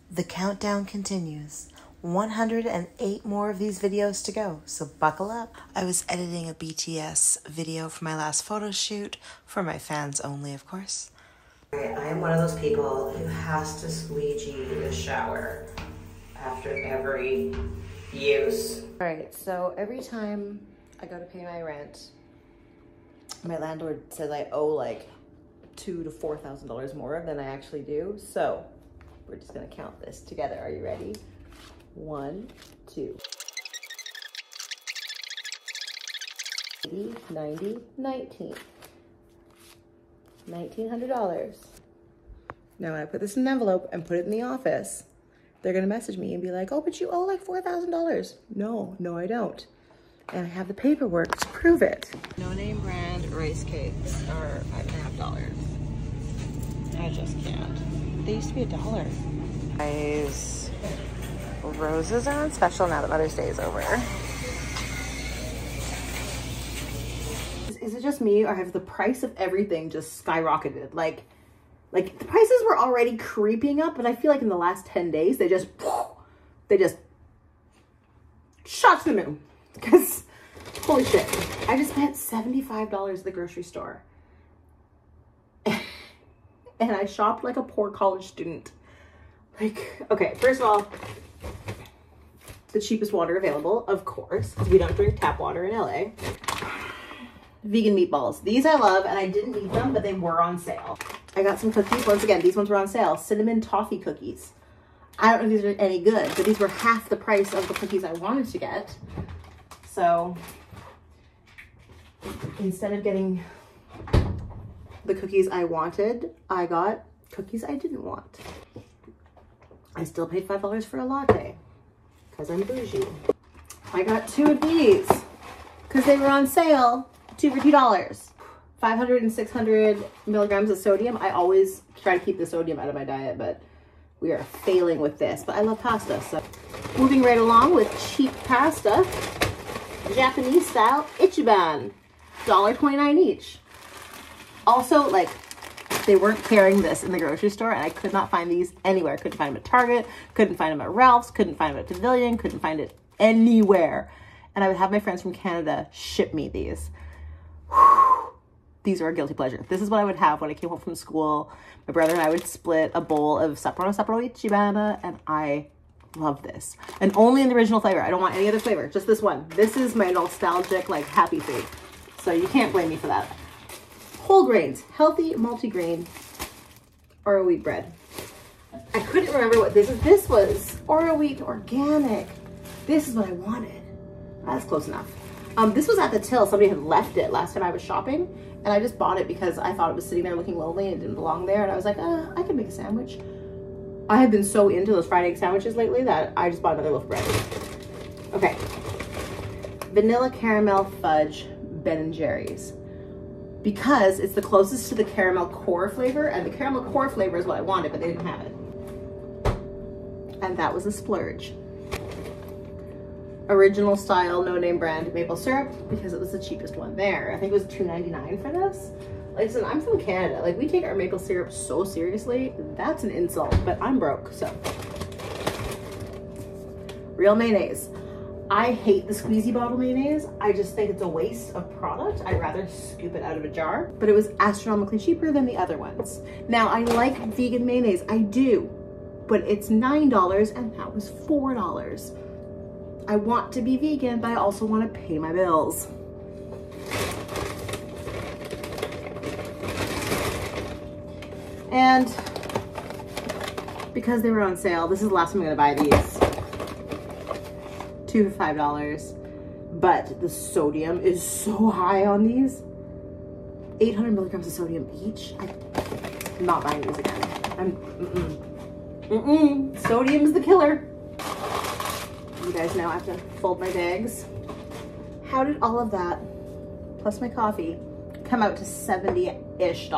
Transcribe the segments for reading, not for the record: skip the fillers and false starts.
The countdown continues. 108 more of these videos to go, so buckle up. I was editing a BTS video for my last photo shoot, for my fans only, of course. I am one of those people who has to squeegee the shower after every use. All right, so every time I go to pay my rent, my landlord says I owe like $2,000 to $4,000 more than I actually do. So we're just gonna count this together. Are you ready? 1, 2, 80, 90, 19. $1,900. Now when I put this in an envelope and put it in the office, they're gonna message me and be like, oh, but you owe like $4,000. No, I don't. And I have the paperwork to prove it. No name brand rice cakes are $5.50. I just can't. They used to be $1. Guys, roses are on special now that Mother's Day is over. Is it just me, or have the price of everything just skyrocketed? Like the prices were already creeping up, but I feel like in the last 10 days, they just shot to the moon. Because, holy shit, I just spent $75 at the grocery store. And I shopped like a poor college student. Like, okay, first of all, the cheapest water available, of course, because we don't drink tap water in LA. Vegan meatballs. These I love, and I didn't eat them, but they were on sale. I got some cookies. Once again, these ones were on sale. Cinnamon toffee cookies. I don't know if these are any good, but these were half the price of the cookies I wanted to get. So instead of getting the cookies I wanted, I got cookies I didn't want. I still paid $5 for a latte because I'm bougie. I got 2 of these because they were on sale, 2 for $2. 500 and 600 milligrams of sodium. I always try to keep the sodium out of my diet, but we are failing with this. But I love pasta, so moving right along with cheap pasta. Japanese style Ichiban, $1.29 each. Also, like, they weren't carrying this in the grocery store, and I could not find these anywhere. Couldn't find them at Target, couldn't find them at Ralph's, couldn't find them at Pavilion, couldn't find it anywhere. And I would have my friends from Canada ship me these. Whew. These are a guilty pleasure. This is what I would have when I came home from school. My brother and I would split a bowl of Sapporo Ichibana, and I love this. And only in the original flavor. I don't want any other flavor, just this one. This is my nostalgic, like, happy food. So you can't blame me for that. Whole grains, healthy multigrain Oreo wheat bread. I couldn't remember what this is. This was Oreo wheat organic. This is what I wanted. That's close enough. This was at the till. Somebody had left it last time I was shopping, and I just bought it because I thought it was sitting there looking lonely and it didn't belong there. And I was like, I can make a sandwich. I have been so into those fried egg sandwiches lately that I just bought another loaf of bread. Okay. Vanilla caramel fudge Ben & Jerry's. Because it's the closest to the caramel core flavor, and the caramel core flavor is what I wanted, but they didn't have it. And that was a splurge. Original style, no name brand maple syrup, because it was the cheapest one there. I think it was $2.99 for this. Listen, I'm from Canada. Like, we take our maple syrup so seriously. That's an insult, but I'm broke, so. Real mayonnaise. I hate the squeezy bottle mayonnaise. I just think it's a waste of product. I'd rather scoop it out of a jar, but it was astronomically cheaper than the other ones. Now, I like vegan mayonnaise, I do, but it's $9 and that was $4. I want to be vegan, but I also want to pay my bills. And because they were on sale, this is the last time I'm gonna buy these. 2 for $5, but the sodium is so high on these. 800 milligrams of sodium each. I'm not buying these again. Sodium's the killer. You guys know I have to fold my bags. How did all of that, plus my coffee, come out to $70-ish?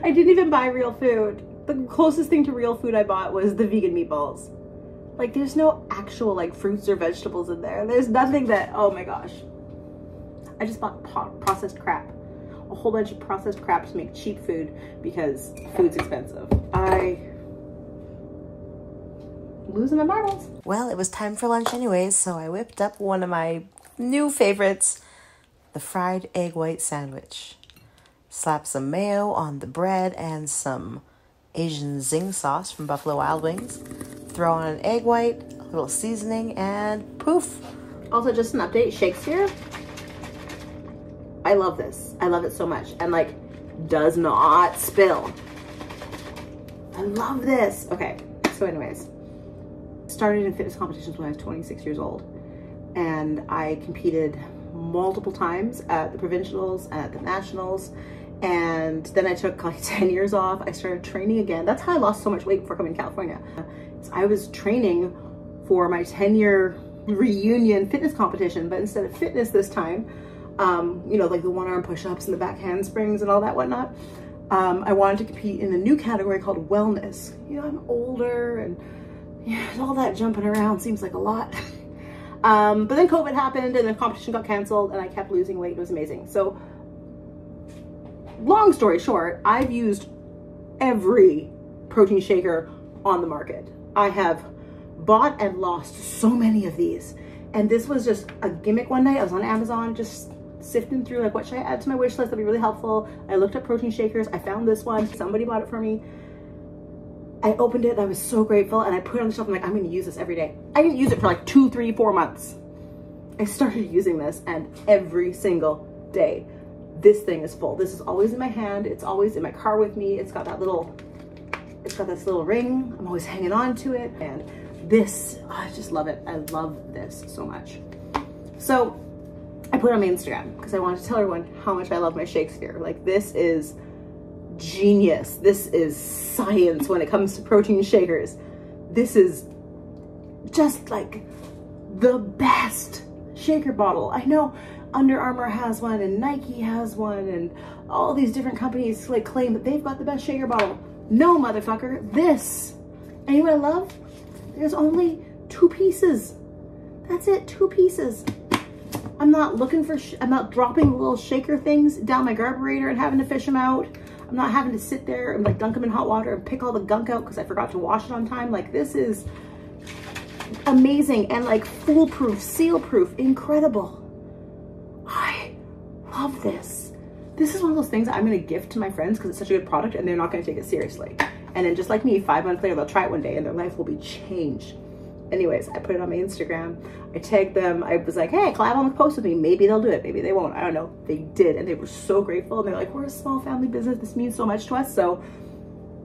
I didn't even buy real food. The closest thing to real food I bought was the vegan meatballs. Like, there's no actual, like, fruits or vegetables in there. There's nothing that, oh my gosh. I just bought processed crap. a whole bunch of processed crap to make cheap food because food's expensive. Losing my marbles. Well, it was time for lunch anyways, so I whipped up one of my new favorites, the fried egg white sandwich. Slap some mayo on the bread and some Asian zing sauce from Buffalo Wild Wings. Throw on an egg white, a little seasoning, and poof. Also, just an update, Shakespeare. I love this. I love it so much. And like, does not spill. I love this. Okay, so anyways. Started in fitness competitions when I was 26 years old. And I competed multiple times at the provincials and at the nationals. And then I took like 10 years off. I started training again. That's how I lost so much weight before coming to California. So I was training for my 10-year reunion fitness competition, but instead of fitness this time, you know, like the one-arm push-ups and the back handsprings and all that whatnot, I wanted to compete in a new category called wellness. You know, I'm older and yeah, all that jumping around seems like a lot. But then COVID happened and the competition got canceled and I kept losing weight. It was amazing. So long story short, I've used every protein shaker on the market. I have bought and lost so many of these. And this was just a gimmick one night. I was on Amazon just sifting through like what should I add to my wish list that'd be really helpful. I looked up protein shakers. I found this one. Somebody bought it for me. I opened it and I was so grateful and I put it on the shelf. I'm like, I'm gonna use this every day. I didn't use it for like 2, 3, 4 months. I started using this and every single day, this thing is full. This is always in my hand. It's always in my car with me. It's got that little, it's got this little ring. I'm always hanging on to it. And this, oh, I just love it. I love this so much. So I put it on my Instagram because I wanted to tell everyone how much I love my Shakespeare. Like this is genius. This is science when it comes to protein shakers. This is just like the best shaker bottle. I know Under Armour has one and Nike has one and all these different companies like claim that they've got the best shaker bottle. No, motherfucker, this. And you know what I love? There's only 2 pieces. That's it, 2 pieces. I'm not looking for, I'm not dropping little shaker things down my carburetor and having to fish them out. I'm not having to sit there and like dunk them in hot water and pick all the gunk out because I forgot to wash it on time. Like this is amazing and like foolproof, seal-proof, incredible. I love this. This is one of those things that I'm going to gift to my friends because it's such a good product and they're not going to take it seriously. And then just like me, 5 months later, they'll try it one day and their life will be changed. Anyways, I put it on my Instagram. I tagged them. I was like, hey, collab on the post with me. Maybe they'll do it. Maybe they won't. I don't know. They did. And they were so grateful. And they're like, we're a small family business. This means so much to us. So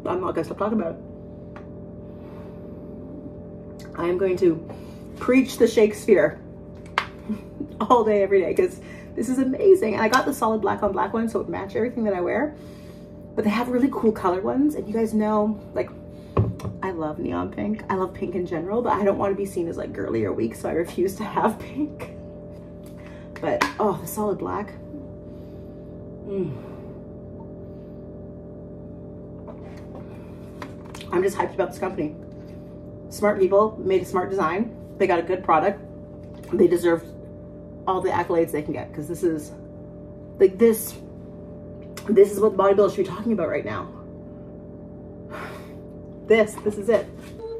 I'm not going to stop talking about it. I am going to preach the Shakespeare all day, every day, because this is amazing. And I got the solid black on black one, so it would match everything that I wear. But they have really cool colored ones. And you guys know, like, I love neon pink. I love pink in general, but I don't want to be seen as like girly or weak, so I refuse to have pink. But, oh, the solid black. I'm just hyped about this company. Smart people made a smart design. They got a good product. They deserve all the accolades they can get because this is like this is what the bodybuilders should be talking about right now. This is it.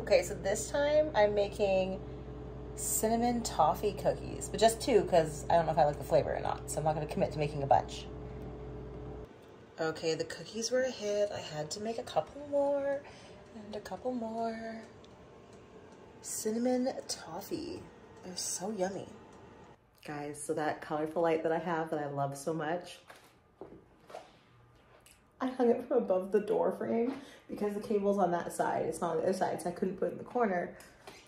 Okay, so this time I'm making cinnamon toffee cookies, but just 2 because I don't know if I like the flavor or not, so I'm not going to commit to making a bunch. Okay, the cookies were a hit. I had to make a couple more and a couple more. Cinnamon toffee. They're so yummy. Guys, so that colorful light that I have that I love so much, I hung it from above the door frame because the cable's on that side. It's not on the other side, so I couldn't put it in the corner.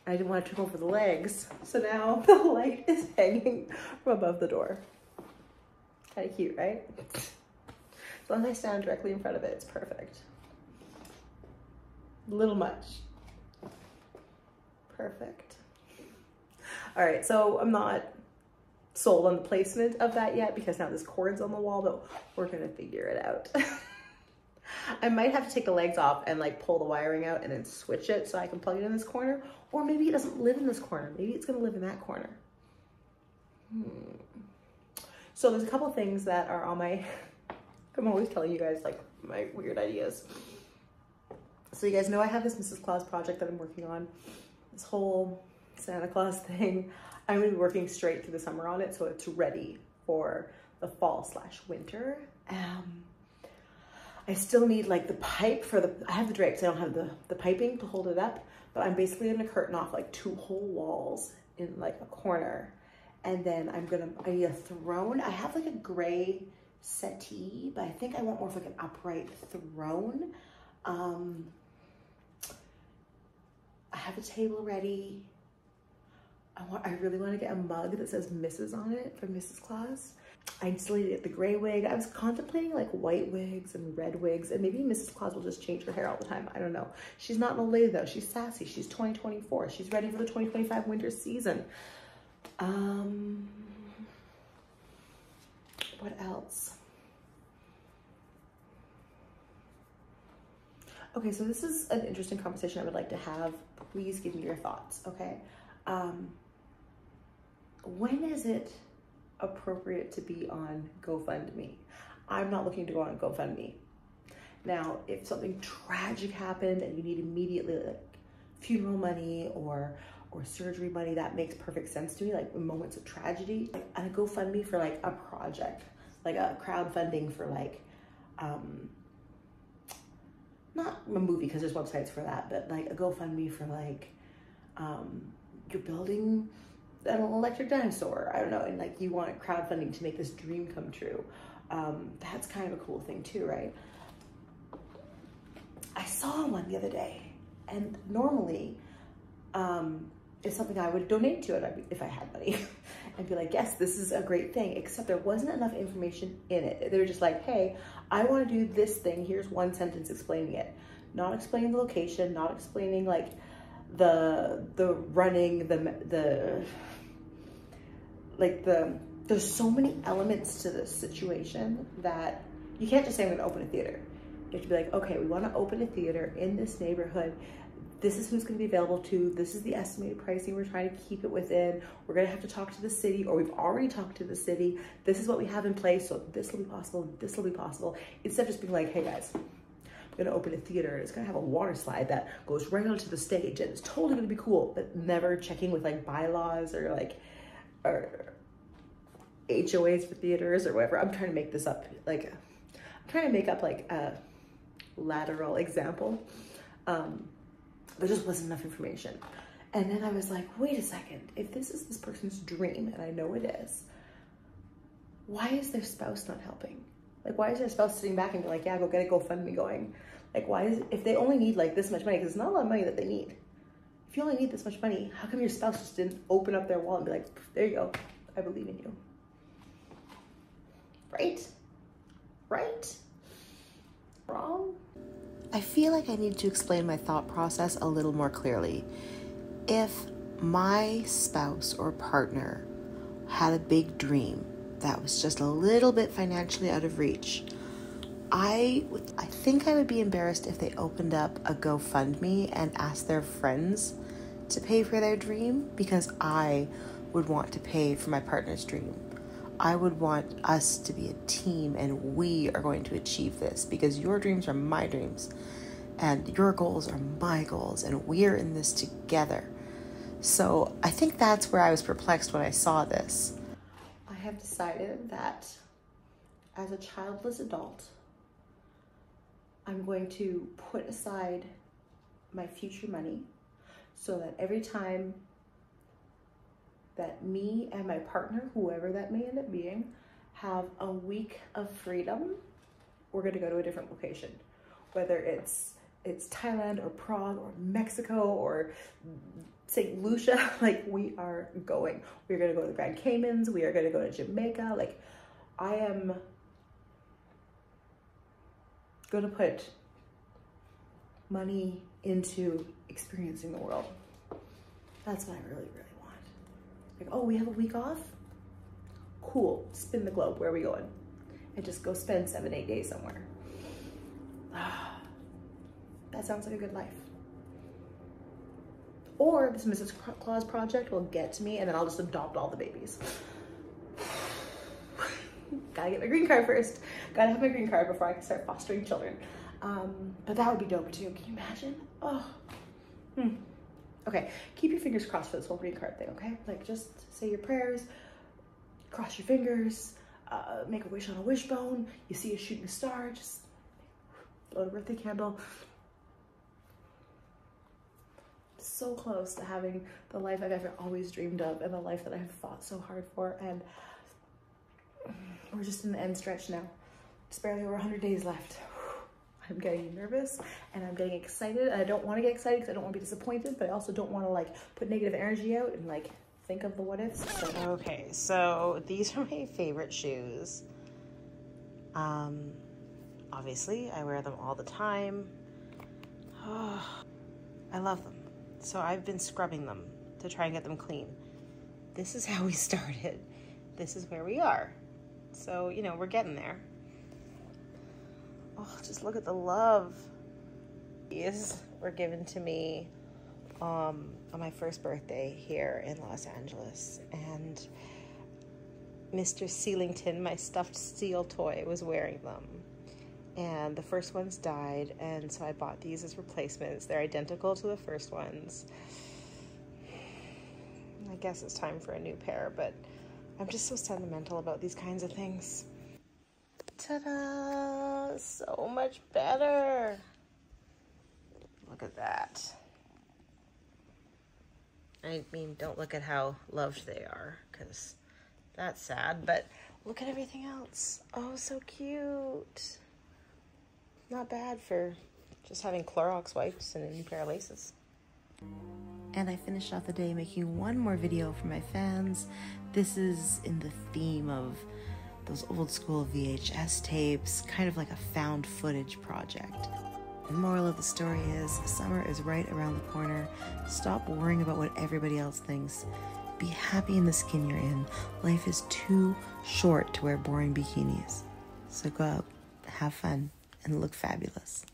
I didn't want to trip over the legs. So now the light is hanging from above the door. Kind of cute, right? As long as I stand directly in front of it, it's perfect. A little much. Perfect. All right, so I'm not sold on the placement of that yet because now this cord's on the wall, but we're gonna figure it out. I might have to take the legs off and like pull the wiring out and then switch it so I can plug it in this corner, or maybe it doesn't live in this corner. Maybe it's gonna live in that corner. So there's a couple things that are on my I'm always telling you guys like my weird ideas. So you guys know I have this Mrs. Claus project that I'm working on. This whole Santa Claus thing. I'm gonna be working straight through the summer on it so it's ready for the fall/winter. I still need like the pipe for the, I have the drapes, I don't have the piping to hold it up, but I'm basically gonna curtain off like 2 whole walls in like a corner. And then I need a throne. I have like a gray settee, but I think I want more of like an upright throne. I have a table ready. I really want to get a mug that says Mrs. on it from Mrs. Claus. I still need to get the gray wig. I was contemplating like white wigs and red wigs, and maybe Mrs. Claus will just change her hair all the time. I don't know. She's not an old lady though. She's sassy. She's 2024. She's ready for the 2025 winter season. What else? Okay, so this is an interesting conversation I would like to have. Please give me your thoughts, okay? When is it appropriate to be on GoFundMe? I'm not looking to go on GoFundMe. Now, if something tragic happened and you need immediately like funeral money or surgery money, that makes perfect sense to me, like in moments of tragedy. Like a GoFundMe for like a project, like a crowdfunding for like, not a movie because there's websites for that, but like a GoFundMe for like, you're building an electric dinosaur, I don't know, and like you want crowdfunding to make this dream come true. That's kind of a cool thing too, right? I saw one the other day, and normally it's something I would donate to it if I had money and be like, yes, this is a great thing, except there wasn't enough information in it. They were just like, hey, I want to do this thing. Here's one sentence explaining it. Not explaining the location, not explaining like the running, there's so many elements to this situation that you can't just say I'm going to open a theater. You have to be like, okay, we want to open a theater in this neighborhood. This is who's going to be available to. This is the estimated pricing. We're trying to keep it within. We're going to have to talk to the city, or we've already talked to the city. This is what we have in place. So this will be possible. This will be possible. Instead of just being like, hey guys, I'm going to open a theater. It's going to have a water slide that goes right onto the stage, and it's totally going to be cool, but never checking with like bylaws or like, or HOAs for theaters or whatever. I'm trying to make this up. Like, I'm trying to make up like a lateral example. There just wasn't enough information. And then I was like, wait a second, if this is this person's dream, and I know it is, why is their spouse not helping? Like, why is their spouse sitting back and be like, yeah, go get a GoFundMe going? Like, why is it, if they only need like this much money, because it's not a lot of money that they need. If you only need this much money, how come your spouse just didn't open up their wallet and be like, there you go, I believe in you? Right? Right? Wrong? I feel like I need to explain my thought process a little more clearly. If my spouse or partner had a big dream that was just a little bit financially out of reach, I think I would be embarrassed if they opened up a GoFundMe and asked their friends to pay for their dream, because I would want to pay for my partner's dream. I would want us to be a team, and we are going to achieve this because your dreams are my dreams and your goals are my goals, and we are in this together. So I think that's where I was perplexed when I saw this. I have decided that as a childless adult, I'm going to put aside my future money so that every time that me and my partner, whoever that may end up being, have a week of freedom, we're gonna go to a different location. Whether it's Thailand or Prague or Mexico or St. Lucia, like we are going. We're gonna go to the Grand Caymans, we are gonna go to Jamaica. Like, I am gonna put money into experiencing the world. That's what I really, really want. Like, oh, we have a week off? Cool, spin the globe, where are we going? And just go spend 7-8 days somewhere. That sounds like a good life. Or this Mrs. Claus project will get to me and then I'll just adopt all the babies. gotta get my green card first. Gotta have my green card before I can start fostering children. But that would be dope too. Can you imagine? Oh. Okay, keep your fingers crossed for this whole green card thing, okay? Like, just say your prayers, cross your fingers, make a wish on a wishbone. You see a shooting star, just blow a birthday candle. So close to having the life I've ever always dreamed of and the life that I have fought so hard for, and we're just in the end stretch now. It's barely over 100 days left. I'm getting nervous and I'm getting excited. I don't want to get excited because I don't want to be disappointed, but I also don't want to like put negative energy out and like think of the what ifs. So. Okay, so these are my favorite shoes. Obviously I wear them all the time. Oh, I love them. So I've been scrubbing them to try and get them clean. This is how we started. This is where we are. So, you know, we're getting there. Oh, just look at the love. These were given to me on my first birthday here in Los Angeles. And Mr. Sealington, my stuffed seal toy, was wearing them. And the first ones died, and so I bought these as replacements. They're identical to the first ones. I guess it's time for a new pair, but I'm just so sentimental about these kinds of things. Ta-da! So much better. Look at that. I mean, don't look at how loved they are, because that's sad, but look at everything else. Oh, so cute. Not bad for just having Clorox wipes and a new pair of laces. And I finished off the day making one more video for my fans. This is in the theme of those old school VHS tapes, kind of like a found footage project. The moral of the story is, summer is right around the corner. Stop worrying about what everybody else thinks. Be happy in the skin you're in. Life is too short to wear boring bikinis. So go out, have fun, and look fabulous.